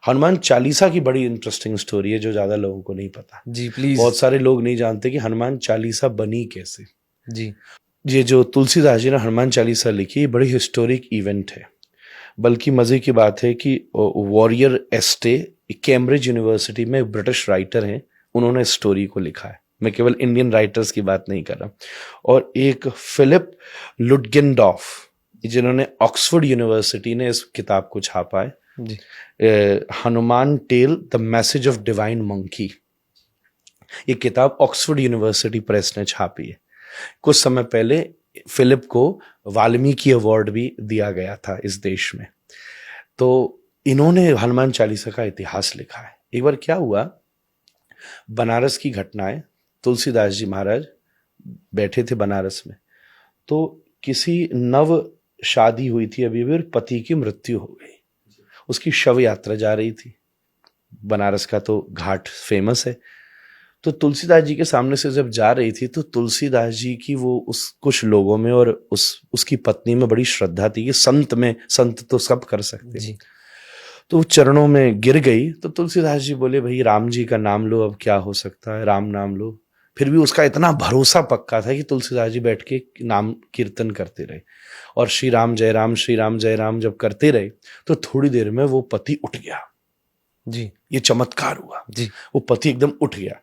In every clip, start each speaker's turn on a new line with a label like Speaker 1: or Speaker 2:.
Speaker 1: हनुमान चालीसा की बड़ी interesting story है जो ज्यादा लोगों को नहीं पता।
Speaker 2: जी प्लीज।
Speaker 1: बहुत सारे लोग नहीं जानते कि हनुमान चालीसा बनी कैसे।
Speaker 2: जी
Speaker 1: ये जो तुलसीदास जी ने हनुमान चालीसा लिखी, ये बड़ी हिस्टोरिक इवेंट है। बल्कि मजे की बात है कि वॉरियर एस्टे कैम्ब्रिज यूनिवर्सिटी में एक ब्रिटिश राइटर हैं, उन्होंने इस स्टोरी को लिखा है। मैं केवल इंडियन राइटर्स की बात नहीं कर रहा। और एक फिलिप लुटगेनडॉर्फ, जिन्होंने ऑक्सफोर्ड यूनिवर्सिटी ने इस किताब को छापा है,
Speaker 2: जी
Speaker 1: Hanuman tell the message of divine monkey. ये किताब ऑक्सफोर्ड यूनिवर्सिटी प्रेस ने छापी है। कुछ समय पहले फिलिप को वाल्मीकि अवार्ड भी दिया गया था इस देश में। तो इन्होंने हनुमान चालीसा का इतिहास लिखा है। एक बार क्या हुआ, बनारस की घटनाएं, तुलसीदास जी महाराज बैठे थे बनारस में, तो किसी नव शादी हुई थी अभी भी और पति की मृत्यु हो गई। उसकी शव यात्रा जा रही थी। बनारस का तो घाट फेमस है। तो तुलसीदास जी के सामने से जब जा रही थी तो तुलसीदास जी की वो उस कुछ लोगों में और उसकी पत्नी में बड़ी श्रद्धा थी कि संत तो सब कर सकते हैं। तो वो चरणों में गिर गई। तो तुलसीदास जी बोले, भाई राम जी का नाम लो, अब क्या हो सकता है, राम नाम लो। फिर भी उसका इतना भरोसा पक्का था कि तुलसीदास जी बैठ के नाम कीर्तन करते रहे और श्री राम जय राम जब करते रहे तो थोड़ी देर में वो पति उठ गया।
Speaker 2: जी
Speaker 1: ये चमत्कार हुआ
Speaker 2: जी।
Speaker 1: वो पति एकदम उठ गया।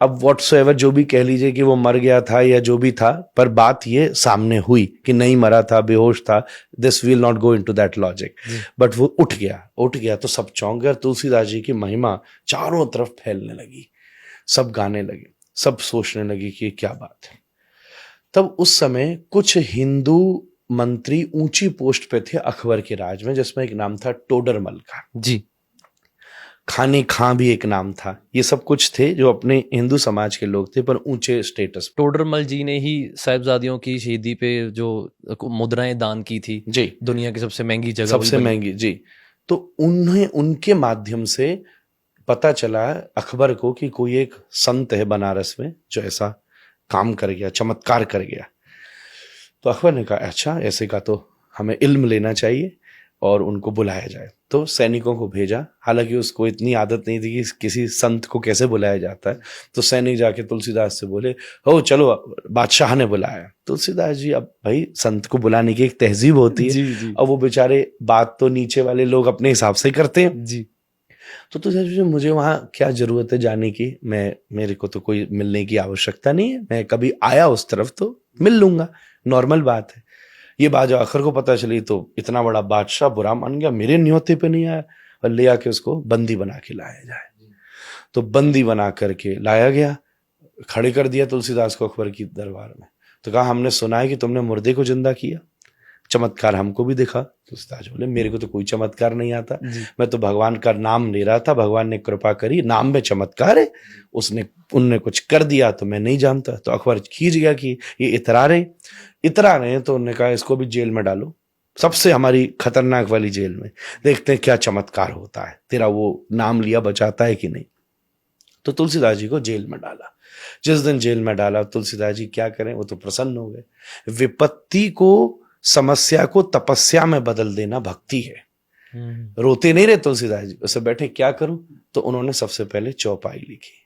Speaker 1: अब व्हाटसोएवर जो भी कह लीजिए कि वो मर गया था या जो भी था, पर बात ये सामने हुई कि नहीं मरा था, बेहोश था। This will not go into that logic, but वो उठ गया तो सब चौंक गए। तुलसीदास जी की महिमा चारों तरफ फैलने लगी, सब गाने लगे, सब सोचने लगे कि क्या बात है। तब उस समय कुछ हिंदू मंत्री ऊंची पोस्ट पे थे अकबर के राज में, जिसमें एक नाम था टोडरमल का।
Speaker 2: जी।
Speaker 1: खाने खां भी एक नाम था। ये सब कुछ थे जो अपने हिंदू समाज के लोग थे पर ऊंचे स्टेटस।
Speaker 2: टोडरमल जी ने ही साहिबजादियों की शहीदी पे जो मुद्राएं दान की थी
Speaker 1: जी,
Speaker 2: दुनिया की सबसे महंगी जगह,
Speaker 1: सबसे महंगी। जी, तो उन्हें उनके माध्यम से पता चला अकबर को कि कोई एक संत है बनारस में जो ऐसा काम कर गया, चमत्कार कर गया। तो अकबर ने कहा, अच्छा ऐसे का तो हमें इल्म लेना चाहिए और उनको बुलाया जाए। तो सैनिकों को भेजा। हालांकि उसको इतनी आदत नहीं थी कि किसी संत को कैसे बुलाया जाता है। तो सैनिक जाके तुलसीदास से बोले, हो चलो बादशाह ने बुलाया। तुलसीदास जी, अब भाई संत को बुलाने की एक तहजीब होती है।
Speaker 2: जी जी।
Speaker 1: और वो बेचारे बात तो नीचे वाले लोग अपने हिसाब से करते हैं।
Speaker 2: जी।
Speaker 1: तो तुलसीदास जी, मुझे वहां क्या जरूरत है जाने की, मेरे को तो कोई मिलने की आवश्यकता नहीं है, मैं कभी आया उस तरफ तो मिल लूंगा, नॉर्मल बात है। ये बात जब अकबर को पता चली तो इतना बड़ा बादशाह बुरा मान गया, मेरे न्योते पे नहीं आया, और ले आके उसको बंदी बना के लाया जाए। तो बंदी बना करके लाया गया, खड़े कर दिया तुलसीदास को अकबर की दरबार में। तो कहा, हमने सुना है कि तुमने मुर्दे को जिंदा किया, चमत्कार हमको भी दिखा। तुलसीदास बोले, मेरे को तो कोई चमत्कार नहीं आता, मैं तो भगवान का नाम ले रहा था, भगवान ने कृपा करी, नाम में चमत्कार है, उनने कुछ कर दिया तो मैं नहीं जानता। तो अकबर खींच गया कि ये इतरा रहे तो उन्होंने कहा, इसको भी जेल में डालो, सबसे हमारी खतरनाक वाली जेल में, देखते हैं क्या चमत्कार होता है, तेरा वो नाम लिया बचाता है कि नहीं। तो तुलसीदास जी को जेल में डाला। जिस दिन जेल में डाला, तुलसीदास जी क्या करें, वो तो प्रसन्न हो गए। विपत्ति को, समस्या को तपस्या में बदल देना भक्ति है। रोते नहीं रहे तुलसीदास जी, उसे बैठे क्या करूं, तो उन्होंने सबसे पहले चौपाई लिखी,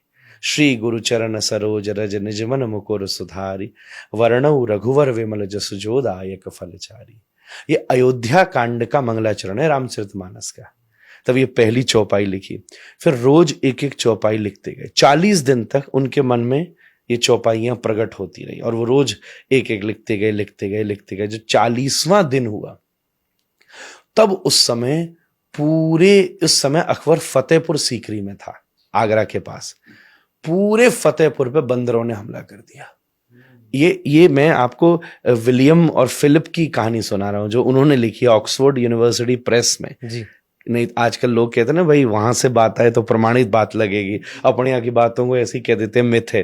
Speaker 1: श्री गुरु चरण सरोज रज निज मन मुकुर सुधारी, वर्णौ रघुवर विमल जसु जो दायक फलचारी। ये अयोध्या कांड का मंगलाचरण है, रामचरितमानस का। तब ये पहली चौपाई लिखी। फिर रोज एक एक चौपाई लिखते गए। 40 दिन तक उनके मन में ये चौपाइयां प्रकट होती रही और वो रोज एक एक लिखते गए। जो 40वां दिन हुआ, तब उस समय अकबर फतेहपुर सीकरी में था, आगरा के पास। पूरे फतेहपुर पे बंदरों ने हमला कर दिया। ये मैं आपको विलियम और फिलिप की कहानी सुना रहा हूं, जो उन्होंने लिखी है ऑक्सफोर्ड यूनिवर्सिटी प्रेस में। जी। नहीं, आजकल लोग कहते हैं ना, भाई वहां से बात आए तो प्रमाणित बात लगेगी, अपने यहाँ की बातों को ऐसी कह देते हैं मिथ है।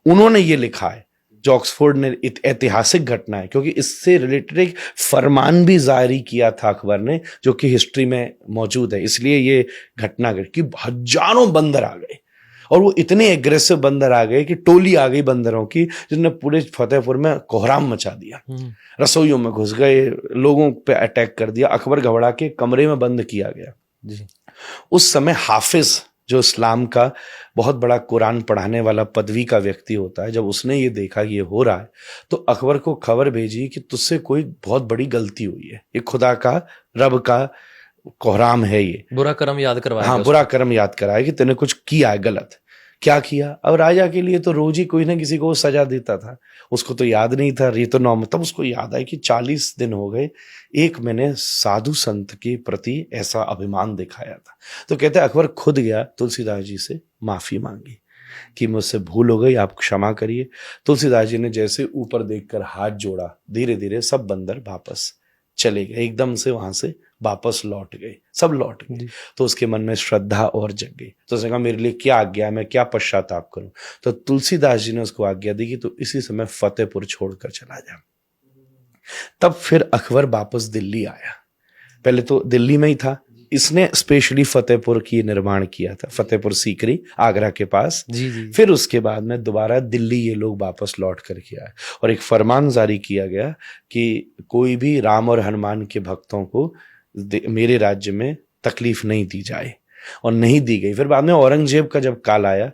Speaker 1: उन्होंने ये लिखा है, जो ऑक्सफोर्ड ने, ऐतिहासिक घटना है, क्योंकि इससे रिलेटेड एक फरमान भी जारी किया था अकबर ने, जो कि हिस्ट्री में मौजूद है। इसलिए ये घटना घटी कि हजारों बंदर आ गए, और वो इतने एग्रेसिव बंदर आ गए कि टोली आ गई बंदरों की, जिसने पूरे फतेहपुर में कोहराम मचा दिया। रसोइयों में घुस गए, लोगों पे अटैक कर दिया। अकबर घबरा के कमरे में बंद किया गया।
Speaker 2: जी
Speaker 1: उस समय हाफिज जो इस्लाम का बहुत बड़ा कुरान पढ़ाने वाला पदवी का व्यक्ति होता है, जब उसने ये देखा कि ये हो रहा है तो अकबर को खबर भेजी कि तुझसे कोई बहुत बड़ी गलती हुई है, ये खुदा का, रब का कोहराम है ये।
Speaker 2: बुरा कर्म याद करवाया
Speaker 1: हाँ,
Speaker 2: गया
Speaker 1: बुरा कर्म याद कराया कि तूने कुछ किया है गलत। क्या किया? अब राजा के लिए तो रोज ही कोई ना किसी को वो सजा देता था, उसको तो याद नहीं था, ये तो नॉर्मल। तब उसको याद आया कि 40 दिन हो गए, एक मैंने साधु संत के प्रति ऐसा अभिमान दिखाया था। तो कहते हैं अकबर खुद गया तुलसीदास जी से माफी मांगी कि मुझसे भूल हो गई, आप क्षमा करिए। तुलसीदास जी ने जैसे ऊपर देखकर हाथ जोड़ा, धीरे धीरे सब बंदर वापस चले गए, एकदम से वहां से वापस लौट गए, सब लौट गए। तो उसके मन में श्रद्धा और जग गई, तो उसने कहा मेरे लिए क्या आज्ञा है, मैं क्या पश्चाताप करूं। तो तुलसीदास जी ने उसको आज्ञा दी कि तू इसी समय फतेहपुर छोड़कर चला जा। तब फिर अकबर वापस दिल्ली आया, पहले तो दिल्ली में ही था, इसने स्पेशली फतेहपुर की निर्माण किया था, फतेहपुर सीकरी आगरा के पास।
Speaker 2: जी
Speaker 1: फिर उसके बाद में दोबारा दिल्ली ये लोग वापस लौट करके आए और एक फरमान जारी किया गया कि कोई भी राम और हनुमान के भक्तों को मेरे राज्य में तकलीफ नहीं दी जाए, और नहीं दी गई। फिर बाद में औरंगजेब का जब काल आया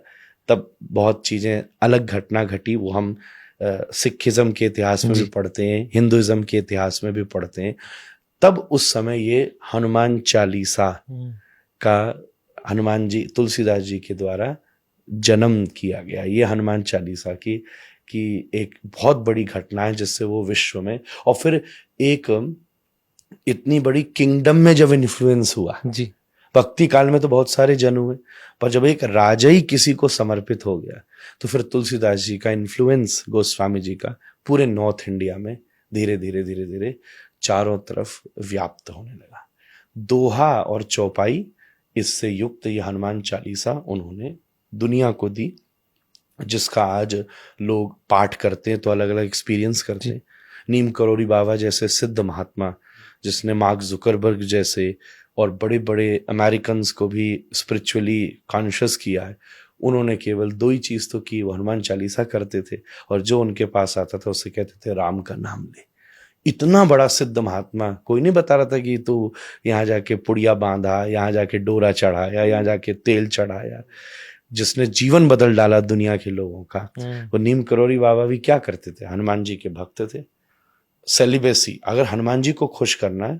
Speaker 1: तब बहुत चीजें अलग घटना घटी, वो हम सिखिज्म के इतिहास में भी पढ़ते हैं, हिंदुइज्म के इतिहास में भी पढ़ते हैं। तब उस समय ये हनुमान चालीसा का हनुमान जी तुलसीदास जी के द्वारा जन्म किया गया। ये हनुमान चालीसा की एक बहुत बड़ी घटना है जिससे वो विश्व में, और फिर एक इतनी बड़ी किंगडम में जब इन्फ्लुएंस हुआ
Speaker 2: जी।
Speaker 1: भक्ति काल में तो बहुत सारे जन हुए, पर जब एक राजा ही किसी को समर्पित हो गया तो फिर तुलसीदास जी का इन्फ्लुएंस, गोस्वामी जी का, पूरे नॉर्थ इंडिया में धीरे धीरे धीरे धीरे चारों तरफ व्याप्त होने लगा। दोहा और चौपाई इससे युक्त ये हनुमान चालीसा उन्होंने दुनिया को दी, जिसका आज लोग पाठ करते हैं तो अलग अलग एक्सपीरियंस करते हैं। नीम करोड़ी बाबा जैसे सिद्ध महात्मा, जिसने मार्क जुकरबर्ग जैसे और बड़े बड़े अमेरिकन्स को भी स्पिरिचुअली कॉन्शियस किया है, उन्होंने केवल 2 ही चीज तो की, वो हनुमान चालीसा करते थे और जो उनके पास आता था उससे कहते थे राम का नाम ले। इतना बड़ा सिद्ध महात्मा, कोई नहीं बता रहा था कि तू यहाँ जाके पुड़िया बांधा, यहाँ जाके डोरा चढ़ाया, यहाँ जाके तेल चढ़ाया। जिसने जीवन बदल डाला दुनिया के लोगों का, वो नीम करोड़ी बाबा भी क्या करते थे? हनुमान जी के भक्त थे। सेलिबेसी, अगर हनुमान जी को खुश करना है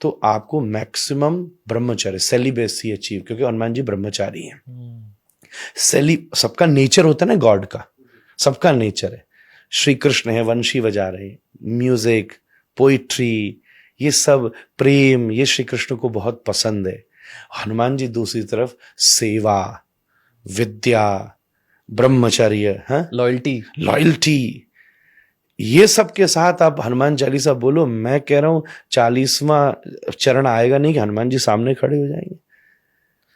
Speaker 1: तो आपको मैक्सिमम ब्रह्मचर्य, सेलिबेसी अचीव, क्योंकि हनुमान जी ब्रह्मचारी हैं। सबका नेचर होता है ना, गॉड का सबका नेचर है। श्री कृष्ण है, वंशी बजा रहे, म्यूजिक, पोइट्री, ये सब प्रेम, ये श्री कृष्ण को बहुत पसंद है। हनुमान जी दूसरी तरफ सेवा, विद्या, ब्रह्मचर्य, लॉयल्टी, ये सब के साथ आप हनुमान चालीसा बोलो। मैं कह रहा हूं 40वां चरण आएगा नहीं कि हनुमान जी सामने खड़े हो जाएंगे।